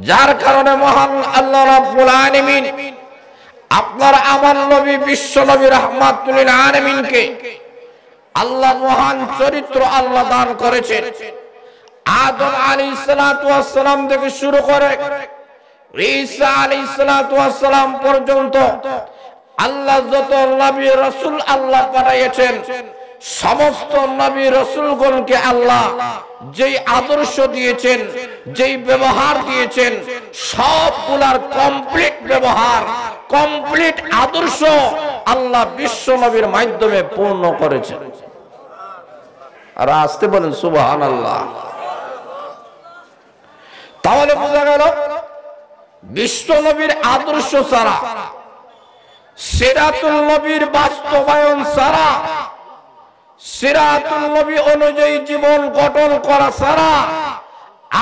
যার কারণে মহান আল্লাহ রাব্বুল আলামিন আপনার আমার নবী বিশ্ব নবী রাহমাতুল লিল আলামিনকে আল্লাহ মহান চরিত্র আল্লাহ দান করেছেন। আদম আলাইহিস সালাতু ওয়াস সালাম থেকে শুরু করে ঈসা আলাইহিস সালাতু ওয়াস সালাম পর্যন্ত আল্লাহ যত নবী রাসূল আল্লাহ পাঠিয়েছেন, সমস্ত নবী রাসূলগণকে আল্লাহ যেই আদর্শ দিয়েছেন, যেই ব্যবহার দিয়েছেন, সবগুলার কমপ্লিট ব্যবহার, কমপ্লিট আদর্শ আল্লাহ বিশ্ব নবীর মাধ্যমে পূর্ণ করেছেন। আর আসতে বলেন সুবহানাল্লাহ। তাহলে বোঝা গেল বিশ্ব নবীর আদর্শ ছাড়া, সিরাতুল নবীর বাস্তবায়ন ছাড়া, সিরাতুল নবী অনুযায়ী জীবন গঠন করা ছাড়া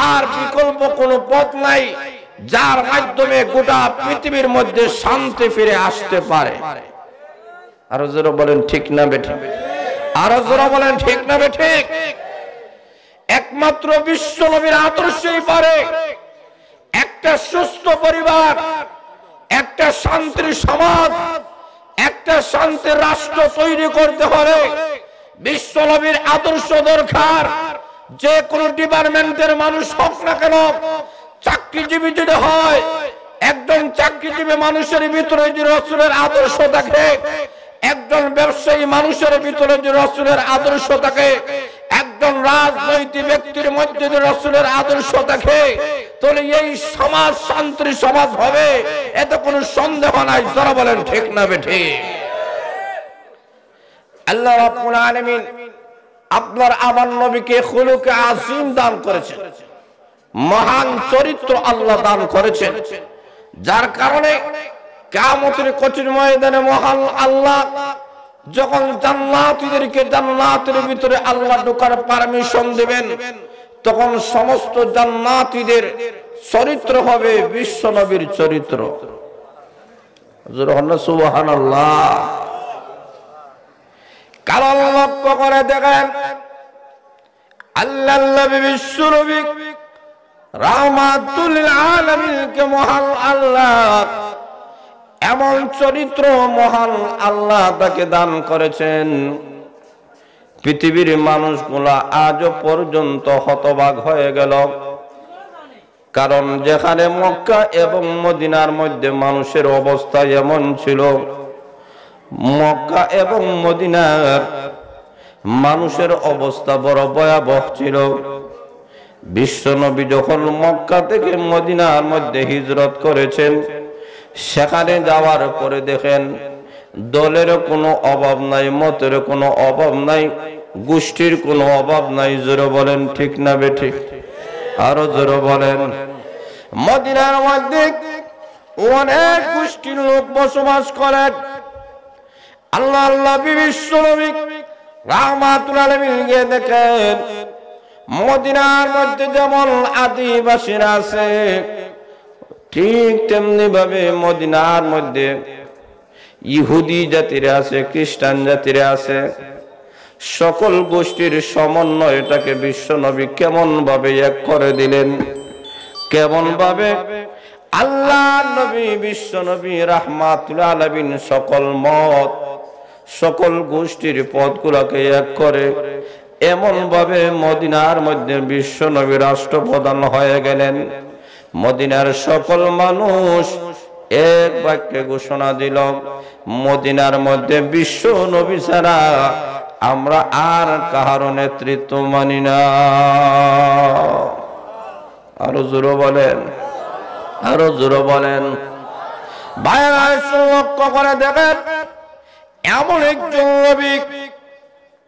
আর বিকল্প কোনো পথ নাই যার মাধ্যমে গোটা পৃথিবীর মধ্যে শান্তি ফিরে আসতে পারে। আরো জোরে বলেন ঠিক না বেঠিক? আরো জোরে বলেন ঠিক না বেঠিক? একমাত্র বিশ্ব নবীর আদর্শই পারে একটা সুস্থ পরিবার, একটা শান্তির সমাজ, একটা শান্তির রাষ্ট্র তৈরি করতে হলে বিশ্ব নবীর আদর্শ দরকার। যে কোনো ডিপার্টমেন্টের মানুষ হোক না কেন, চাকরিজীবী যদি হয়, একজন চাকরিজীবী মানুষের ভিতরে যদি রাসূলের আদর্শ থাকে, একজন ব্যবসায়ী মানুষের ভিতরে যদি রাসূলের আদর্শ থাকে, একজন রাজনৈতিক ব্যক্তির মধ্যে যদি রাসূলের আদর্শ থাকে, তাহলে এই সমাজ শান্তির সমাজ হবে, এতে কোনো সন্দেহ নাই। যারা বলেন ঠিক না বেঠিক? আল্লাহ রাব্বুল আলামিন আপনার আমার নবীকে খুলুকে আযীম দান করেছেন, মহান চরিত্র আল্লাহ দান করেছেন, যার কারণে কিয়ামতের কঠিন ময়দানে মহান আল্লাহ যখন জান্নাতীদেরকে জান্নাতের ভিতরে আল্লাহ ঢোকার পারমিশন দিবেন, তখন সমস্ত জান্নাতীদের চরিত্র হবে বিশ্ব নবীর চরিত্র। সুবহানাল্লাহ। কারণ লক্ষ্য করে দেখেন, আল্লাহ নবী বিশ্ব নবী রাহমাতুল লিল আলামিনকে মহান আল্লাহ এমন চরিত্র মহান আল্লাহ তাকে দান করেছেন, পৃথিবীর মানুষগুলা আজও পর্যন্ত হতবাক হয়ে গেল। কারণ যেখানে মক্কা এবং মদিনার মধ্যে মানুষের অবস্থা এমন ছিল, মক্কা এবং মদিনার মানুষের অবস্থা বড় ভয়াবহ ছিল। বিশ্ব নবী যখন মক্কা থেকে মদিনার মধ্যে হিজরত করেছেন, সেখানে যাওয়ার পরে দেখেন দলের কোনো অভাব নাই, মতের কোনো অভাব নাই, গোষ্ঠীর কোনো অভাব নাই। জোরে বলেন ঠিক না বেঠিক? আরো জোরে বলেন। মদিনার মধ্যে অনেক গোষ্ঠীর লোক বসবাস করেন। আল্লাহ বিশ্ব নবী রাহমাতুল আলামিনকে দেখেন, মদিনার মধ্যে যেমন আদিবাসীরা আছে, ঠিক তেমনি ভাবে মদিনার মধ্যে ইহুদি জাতিরা আছে, খ্রিস্টান জাতিরা আছে। সকল গোষ্ঠীর সমন্বয়টাকে বিশ্ব নবী কেমন ভাবে এক করে দিলেন, কেমন ভাবে আল্লাহ নবী বিশ্ব নবী রাহমাতুল আলামিন সকল মত, সকল গোষ্ঠীর পদগুলোকে এক করে এমন ভাবে মদিনার মধ্যে বিশ্ব নবী রাষ্ট্রপ্রধান হয়ে গেলেন। মদিনার সকল মানুষ এক বাক্যে ঘোষণা দিল, মদিনার মধ্যে বিশ্ব নবী ছাড়া আমরা আর কাহারও নেতৃত্ব মানি না। আরো জোরে বলেন, আরো জোরে বলেন। ভাইরা লক্ষ্য করে দেখেন, এমন একজন নবী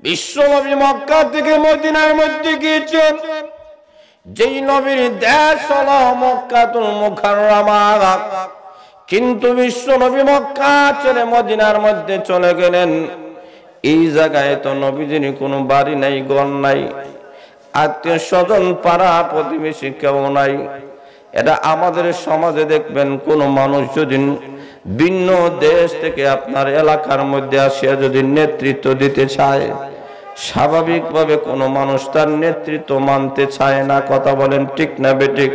বিশ্ব নবী মক্কা থেকে মদিনার মধ্যে গিয়েছেন, যেই নবীর দেশ হলো মক্কাতুল মুকাররমা, কিন্তু বিশ্ব নবী মক্কা ছেড়ে মদিনার মধ্যে চলে গেলেন। এই জায়গায় তো নবীজির কোনো বাড়ি নাই, ঘর নাই, আত্মীয় স্বজন পাড়া প্রতিবেশী কেউ নাই। এটা আমাদের সমাজে দেখবেন, কোন মানুষ যদি ভিন্ন দেশ থেকে আপনার এলাকার মধ্যে আসিয়া যদি নেতৃত্ব দিতে চায়, স্বাভাবিকভাবে কোনো মানুষ তার নেতৃত্ব মানতে চায় না। কথা বলেন ঠিক না বেঠিক?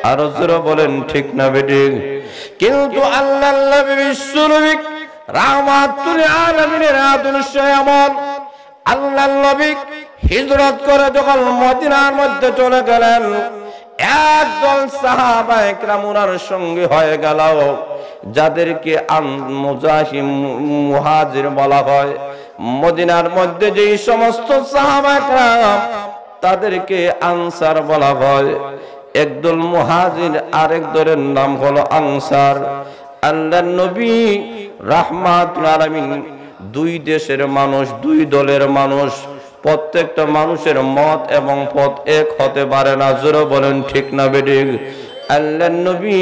আরো জোরে বলেন ঠিক না বেঠিক? কিন্তু আল্লাহর নবী বিশ্বনবী রাহমাতুল আলামিনের আদর্শ এমন, আল্লাহর নবী হিজরত করে যখন মদিনার মধ্যে চলে গেলেন, একদল সাহাবায়ে কেরাম ওনার সঙ্গে হয়ে গেল, যাদেরকে মুহাজির বলা হয়। মদিনার মধ্যে যেই সমস্ত সাহাবায়ে কেরাম তাদেরকে আনসার বলা হয়। একদল মুহাজির, আরেক দলের নাম হলো আনসার। আল্লাহর নবী রাহমাতুল আলামিন দুই দেশের মানুষ, দুই দলের মানুষ, প্রত্যেকটা মানুষের মত এবং পথ এক হতে পারে না। জোরে বলেন ঠিক না বেঠিক? আল্লাহর নবী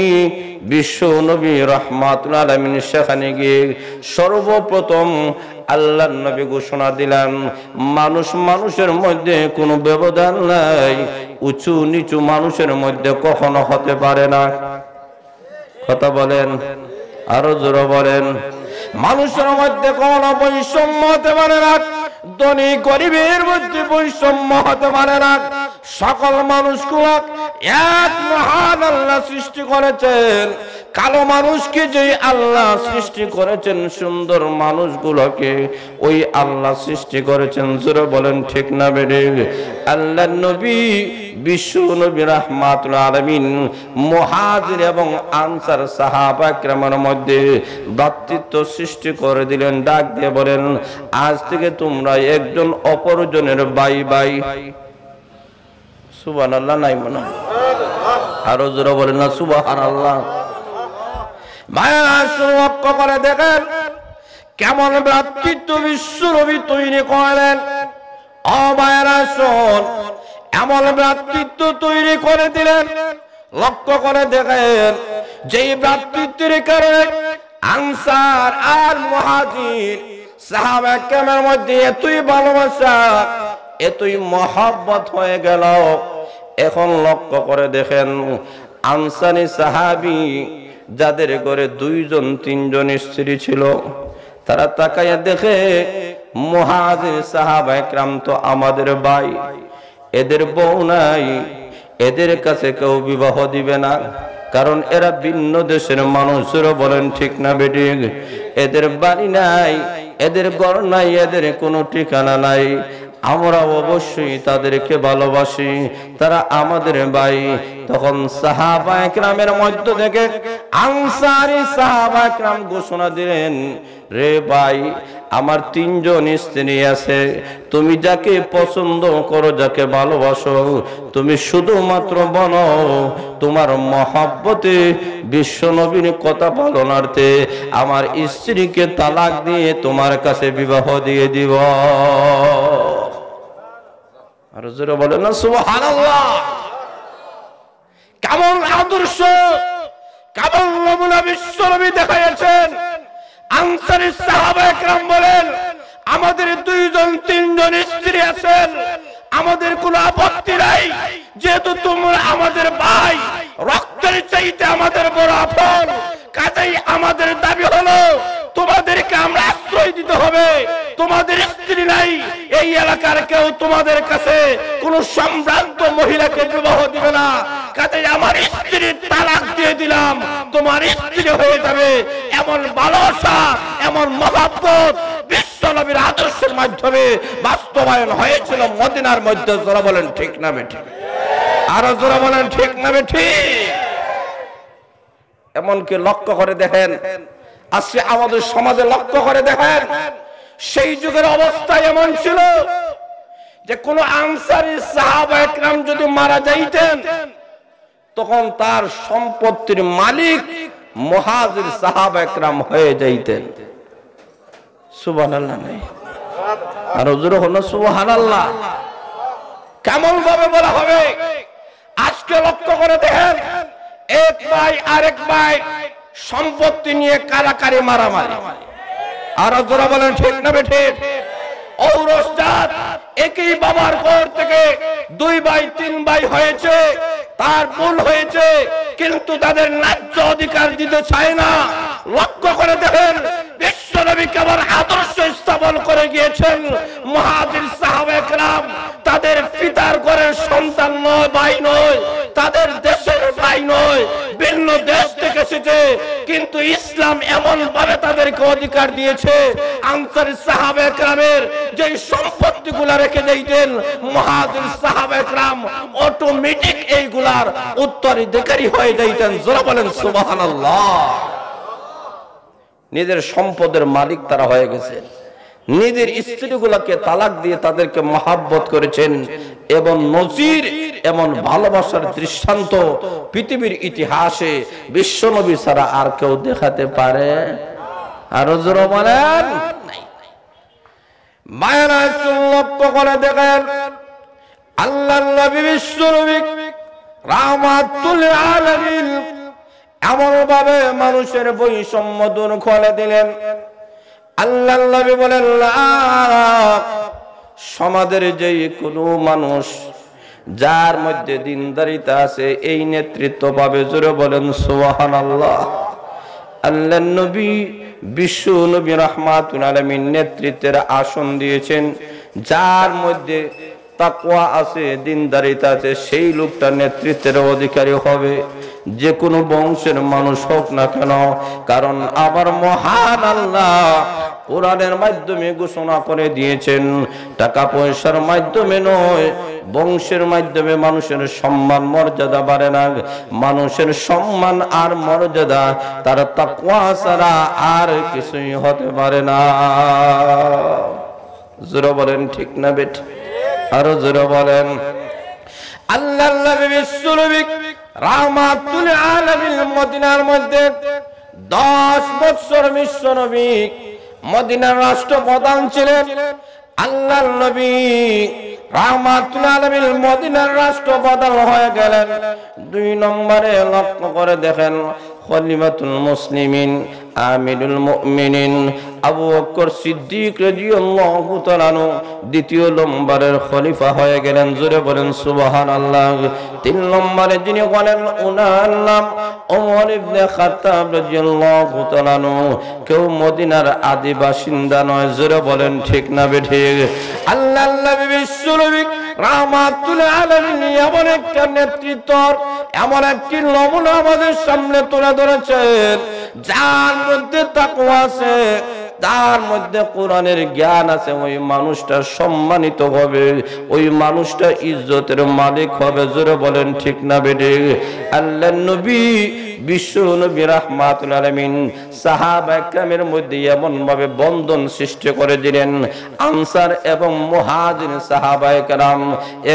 বিশ্ব নবী রাহমাতুল আলামিন সেখানে গিয়ে সর্বপ্রথম আল্লাহর নবী ঘোষণা দিলেন, মানুষ মানুষের মধ্যে কোনো ব্যবধান নাই, উঁচু নিচু মানুষের মধ্যে কখনো হতে পারে না। কথা বলেন, আরো জোরে বলেন। মানুষের মধ্যে কোনো বৈষম্য হতে পারে না, ধনী গরিবের মধ্যে বৈষম্য হতে পারে না। সকল মানুষগুলো এক মহান আল্লাহ সৃষ্টি করেছেন। কালো মানুষকে যে আল্লাহ সৃষ্টি করেছেন, সুন্দর মানুষগুলোকে ওই আল্লাহ সৃষ্টি করেছেন। জোরে বলেন ঠিক না বেঠিক? আল্লাহর নবী বিশ্ব নবী রাহমাতুল আলামিন মুহাজির এবং আনসার সাহাবা কেরামের মধ্যে ভ্রাতৃত্ব সৃষ্টি করে দিলেন। ডাক দিয়ে বলেন, আজ থেকে তোমরা একজন অপরজনের ভাই ভাই। সুবহানাল্লাহ নাই মনে? আরো জোরে বলেন না সুবহানাল্লাহ। মায়া লক্ষ্য করে দেখেন কেমন ভ্রাতৃত্ব বিশ্ব নবী তৈরি করলেন। ও মায়েরা শোন, এমন ভ্রাতৃত্ব তৈরি করে দিলেন। লক্ষ্য করে দেখেন যেই ভ্রাতৃত্বের কারণে আনসার আর মুহাজির সাহাবা কেরামের মধ্যে এতই ভালোবাসা, এতই মহব্বত হয়ে গেল। এখন লক্ষ্য করে দেখেন আনসারী সাহাবী যাদের ঘরে দুইজন তিনজন স্ত্রী ছিল, তারা তাকাইয়া দেখে মুহাজির সাহাবায়ে কেরাম তো আমাদের ভাই, এদের বউ নাই, এদের কাছে কেউ বিবাহ দিবে না, কারণ এরা ভিন্ন দেশের মানুষের। বলেন ঠিক না বেঠিক? এদের বাড়ি নাই, এদের ঘর নাই, এদের কোনো ঠিকানা নাই। আমরা অবশ্যই তাদেরকে ভালোবাসি, তারা আমাদের ভাই। তখন সাহাবায়ে কেরামের মধ্য থেকে আনসারী সাহাবায়ে কেরাম ঘোষণা দিলেন, রে ভাই, আমার তিনজন স্ত্রী আছে, তুমি যাকে পছন্দ করো, যাকে ভালোবাসো, তুমি শুধুমাত্র বলো তোমার মহব্বতে বিশ্ব নবীর কথা পালনার্থে আমার স্ত্রীকে তালাক দিয়ে তোমার কাছে বিবাহ দিয়ে দিব। আর জোরে বলেন না সুবহানাল্লাহ। কেমন আদর্শ, কেমন নমুনা বিশ্ব নবী দেখাইছেন। আনসারী সাহাবায়ে কেরাম বলেন, আমাদের দুইজন তিনজন স্ত্রী আছেন, আমাদের কোনো আপত্তি নাই, যেহেতু তোমরা আমাদের ভাই, রক্তের চাইতে আমাদের বড় আপন, কাজেই আমাদের দাবি হলো তোমাদেরকে আমরা আশ্রয় দিতে হবে। তোমাদের স্ত্রী নাই, এই এলাকার কেউ তোমাদের কাছে কোন সম্ভ্রান্ত মহিলাকে বিবাহ দিবে না, কাজেই আমার স্ত্রীর তালাক দিয়ে দিলাম, তোমার স্ত্রী হয়ে যাবে। এমন ভালোবাসা, এমন মহব্বত বিশ্ব নবীর আদর্শের মাধ্যমে বাস্তবায়ন হয়েছিল মদিনার মধ্যে। জোরে বলেন ঠিক না বেঠিক? আরো জোরে বলেন ঠিক না বেঠিক? এমনকি লক্ষ্য করে দেখেন আজকে আমাদের সমাজে, লক্ষ্য করে দেখেন সেই যুগের অবস্থা এমন ছিল যে কোন আনসারী সাহাবায়ে কেরাম যদি মারা যাইতেন, তখন তার সম্পত্তির মালিক মুহাজির সাহাবায়ে কেরাম হয়ে যাইতেন। সুবহানাল্লাহ নাই? আর হুজুর হলো সুবহানাল্লাহ। কেমন ভাবে বলা হবে? আজকে লক্ষ্য করে দেখেন এক ভাই আরেক ভাই সম্পত্তি নিয়ে কারাকারি মারামারি। আর জোরে বলেন ঠিক না বেঠিক? ঔরসজাত একই বাবার ঘর থেকে দুই ভাই তিন ভাই হয়েছে, তার ভুল হয়েছে, কিন্তু তাদের ন্যায্য অধিকার দিতে চায় না। লক্ষ্য করে দেখেন বিশ্ব বিশ্বনবী কেবল আদর্শ স্থাপন করে গিয়েছেন। মুহাজির সাহাবায়ে কেরাম তাদের পিতার ঘরের সন্তান নয়, ভাই নয়, তাদের দেশের ভাই নয়, ভিন্ন দেশ থেকে এসেছে, কিন্তু ইসলাম এমন ভাবে তাদেরকে অধিকার দিয়েছে। আনসারী সাহাবায়ে কেরামের যে সম্পত্তিগুলো রেখে দিতেন, মুহাজির সাহাবায়ে কেরাম অটোমেটিক এইগুলার উত্তরাধিকারী হয়ে যাইতেন। জোরে বলেন সুবহানাল্লাহ। নিজের সম্পদের মালিক তারা হয়ে গেছে। নিজের স্ত্রীগুলোকে তালাক দিয়ে তাদেরকে মহাব্বত করেছেন এবং নজির এমন ভালোবাসার দৃষ্টান্ত পৃথিবীর ইতিহাসে বিশ্বনবী ছাড়া আর কেউ দেখাতে পারে? আরো জোরে বলেন। মায়েরা লক্ষ্য করে দেখেন, আল্লাহর নবী বিশ্বনবী রাহমাতুল আলামিন এমন ভাবে মানুষের বৈষম্য দূর করে দিলেন। আল্লাহর নবী বলেন, সমাজের যে কোনো মানুষ যার মধ্যে দিনদারিতা আছে এই নেতৃত্ব পাবে। জোরে বলেন সুবহানাল্লাহ। আল্লাহর নবী বিশ্ব নবী রাহমাতুল আলামিন নেতৃত্বের আসন দিয়েছেন। যার মধ্যে তাকওয়া আছে, দিনদারিতা আছে, সেই লোকটা নেতৃত্বের অধিকারী হবে, যে কোনো বংশের মানুষ হোক না কেন। কারণ আমার মহান আল্লাহ কোরআনের মাধ্যমে ঘোষণা করে দিয়েছেন, টাকা পয়সার মাধ্যমে নয়, বংশের মাধ্যমে মানুষের সম্মান মর্যাদা বাড়ে না। মানুষের সম্মান আর মর্যাদা তার তাকওয়া ছাড়া আর কিছুই হতে পারে না। জোরে বলেন ঠিক না বেট? আরো জোরে বলেন। আল্লাহর নবী বিশ্বনবী রাহমাতুল আলামিন মদিনার মধ্যে 10 বছর বিশ্বনবী মদিনার রাষ্ট্রপ্রধান ছিলেন। আল্লাহর নবী রাহমাতুল আলামিন মদিনার রাষ্ট্রপ্রধান হয়ে গেলেন। 2 নম্বরে লক্ষ্য করে দেখেন, খলিফাতুল মুসলিমিন আমিরুল মুমিনিন আবু বকর সিদ্দিক রাদিয়াল্লাহু তাআলা দ্বিতীয় নম্বরের খলিফা হয়ে গেলেন। জোরে বলেন সুবহানাল্লাহ। 3 নম্বরে যিনি হলেন ওনার নাম ওমর ইবনে খাত্তাব রাদিয়াল্লাহু তাআলা। কেউ মদিনার আদি বাসিন্দা নয়। জোরে বলেন ঠিক না বেঠিক? আল্লাহর নবী বিশ্বনবী রাহমাতুল আলামিন এমন একটা নেতৃত্ব, এমন একটি নমুনা আমাদের সামনে তুলে ধরেছেন, যার মধ্যে তাকওয়া আছে, তার মধ্যে কোরআনের জ্ঞান আছে, ওই মানুষটা সম্মানিত হবে, ওই মানুষটা ইজ্জতের মালিক হবে। জোরে বলেন ঠিক না বেঠিক? আল্লাহর নবী বিশ্ব নবী রাহমাতুল আলামিন সাহাবায়ে কেরামের মধ্যে এমন ভাবে বন্ধন সৃষ্টি করে দিলেন, আনসার এবং মুহাজির সাহাবায়ে কেরাম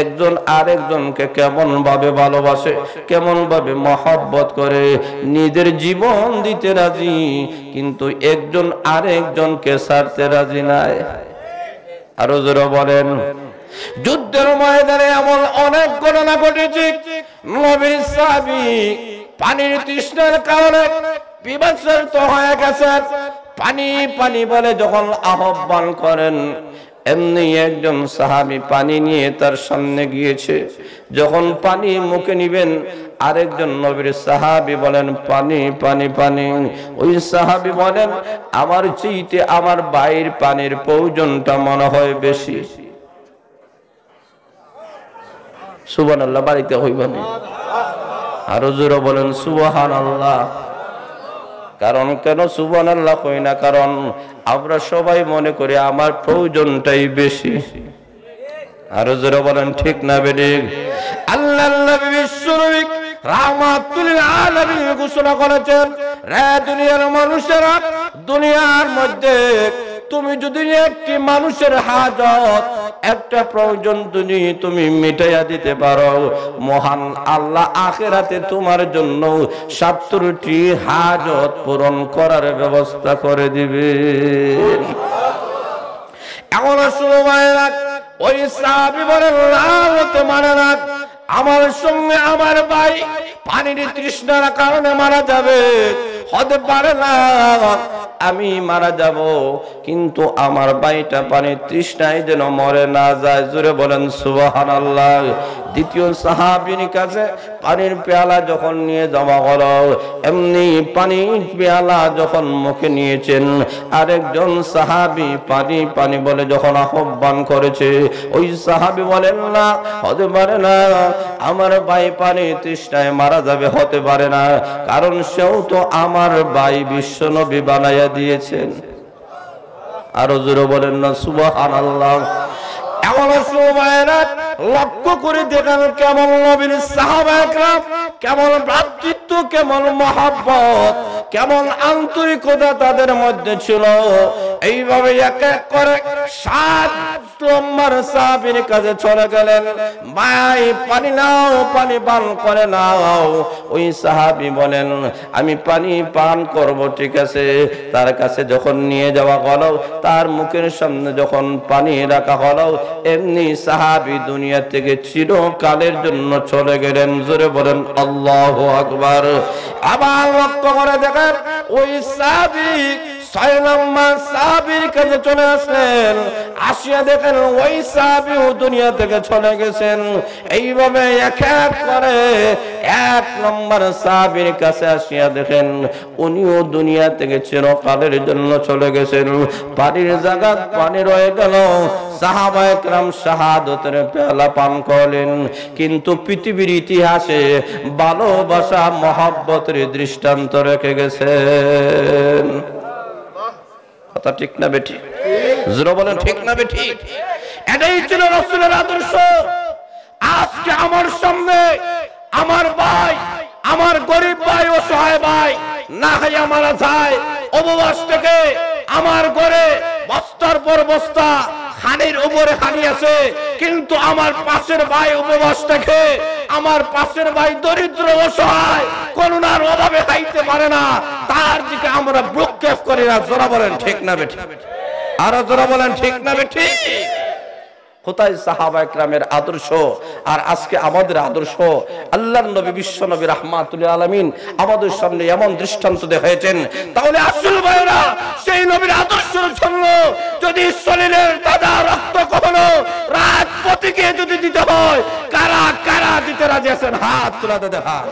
একজন আরেকজনকে কেমন ভাবে ভালোবাসে, কেমন ভাবে মহব্বত করে, নিজের জীবন দিতে রাজি, কিন্তু একজন আরেকজনকে ছাড়তে রাজি নাই। আরো জোরে বলেন। যুদ্ধের ময়দানে এমন অনেক ঘটনা ঘটেছে। নবীর সাহাবী পানির তৃষ্ণার কারণে বিভৎসিত হয়ে গেছেন। পানি পানি বলে যখন আহ্বান করেন, এমনি একজন সাহাবী পানি নিয়ে তার সামনে গিয়েছে। যখন পানি মুখে নিবেন, আরেকজন নবীর সাহাবী বলেন, পানি পানি পানি। ওই সাহাবী বলেন, আমার চাইতে আমার ভাইয়ের পানির প্রয়োজনটা মনে হয় বেশি। সুবহানাল্লাহ। বাড়িতে হইবানি? আরো জোরে বলেন সুবহানাল্লাহ। কারণ কেন সুবহানাল্লাহ কই না? কারণ আমরা সবাই মনে করি আমার প্রয়োজনটাই বেশি। আরো জোরে বলেন ঠিক না বেঠিক? আল্লাহর নবী বিশ্বনবী রাহমাতুল আলামিন ঘোষণা করেছেন, রে দুনিয়ার মানুষেরা, দুনিয়ার মধ্যে তুমি যদি একটি মানুষের হাজত, একটা প্রয়োজন তুমি মিটাইয়া দিতে পারো, মহান আল্লাহ আখিরাতে তোমার জন্য 70টি হাজত পূরণ করার ব্যবস্থা করে দিবে। এখন সময় ওই সাহাবী বলেন, রাতে মানে না, আমার সঙ্গে আমার ভাই পানির তৃষ্ণার কারণে মারা যাবে, হতে পারে না। আমি মারা যাব, কিন্তু আমার ভাইটা পানি তৃষ্ণায় যেন মরে না যায়। জোরে বলেন সুবহানাল্লাহ। দ্বিতীয় সাহাবীর কাছে পানির পেয়ালা যখন নিয়ে যাওয়া হলো, এমনি পানির পেয়ালা যখন মুখে নিয়েছেন, আরেকজন সাহাবী পানি পানি বলে যখন আহ্বান করেছে, ওই সাহাবী বলেন না, হতে পারে না, আমার ভাই পানি তৃষ্ণায় মারা যাবে, হতে পারে না, কারণ সেও তো আমার ভাই, বিশ্বনবী বানাইয়া দিয়েছেন। আরো জোরে বলেন না সুবহানাল্লাহ। এমন সময়েরা লক্ষ্য করে দেখেন কেমন নবীর সাহাবায়ে কেরাম, কেমন ভ্রাতৃত্ব, কেমন মহব্বত, কেমন আন্তরিকতা তাদের মধ্যে ছিল। এইভাবে এক এক করে 7 নম্বর সাহাবীর কাছে চলে গেলেন, ভাই পানি নাও, পানি পান করে নাও। ওই সাহাবী বলেন, আমি পানি পান করব, ঠিক আছে। তার কাছে যখন নিয়ে যাওয়া হলো, তার মুখের সামনে যখন পানি রাখা হলো, এমনি সাহাবী দুনিয়া থেকে চিরকালের জন্য চলে গেলেন। জোরে বলেন আল্লাহু আকবার। আবার লক্ষ্য করে দেখেন, ওই সাহাবী 6 নম্বর সাহাবীর কাছে চলে আসলেন, আসিয়া দেখেন ওই সাহাবীও দুনিয়া থেকে চলে গেছেন। এইভাবে এক এক করে 1 নম্বর সাহাবীর কাছে আসিয়া দেখেন উনিও দুনিয়া থেকে চিরকালের জন্য চলে গেছেন। পানির জায়গা পানি রয়ে গেল, সাহাবায়ে কেরাম শাহাদাতের পেয়ালা পান করলেন, কিন্তু পৃথিবীর ইতিহাসে ভালোবাসা মহব্বতের দৃষ্টান্ত রেখে গেছেন। কথা ঠিক না বেঠি? জোরে বলেন ঠিক না বেঠি? এটাই ছিল রাসূলের আদর্শ। আজকে আমার সামনে আমার ভাই, আমার গরিব ভাই, অসহায় ভাই না খাইয়া মারা যায়, উপবাস থেকে আমার ঘরে বস্তার পর বস্তা খানির উপরে খানি আছে, কিন্তু আমার পাশের ভাই উপবাস থেকে, আমার পাশের ভাই দরিদ্র অসহায়, করুণার অভাবে খাইতে পারে না, তার দিকে আমরা ভ্রুক্ষেপ করি না। জোরা বলেন ঠিক না বেঠি? আরো জোরা বলেন ঠিক না বেঠি? কোথায় সাহাবায়ে কেরামের আদর্শ আর আজকে আমাদের আদর্শ? আল্লাহর নবী বিশ্ব নবী রাহমাতুল আলামিন আমাদের সামনে এমন দৃষ্টান্ত দেখাইছেন। তাহলে আসল ভাইরা সেই নবীর আদর্শের জন্য যদি শরীরের তাজা রক্ত কখনো রাজপথে যদি দিতে হয়, কারা কারা দিতে রাজি আছেন? হাত তুলে দেখান।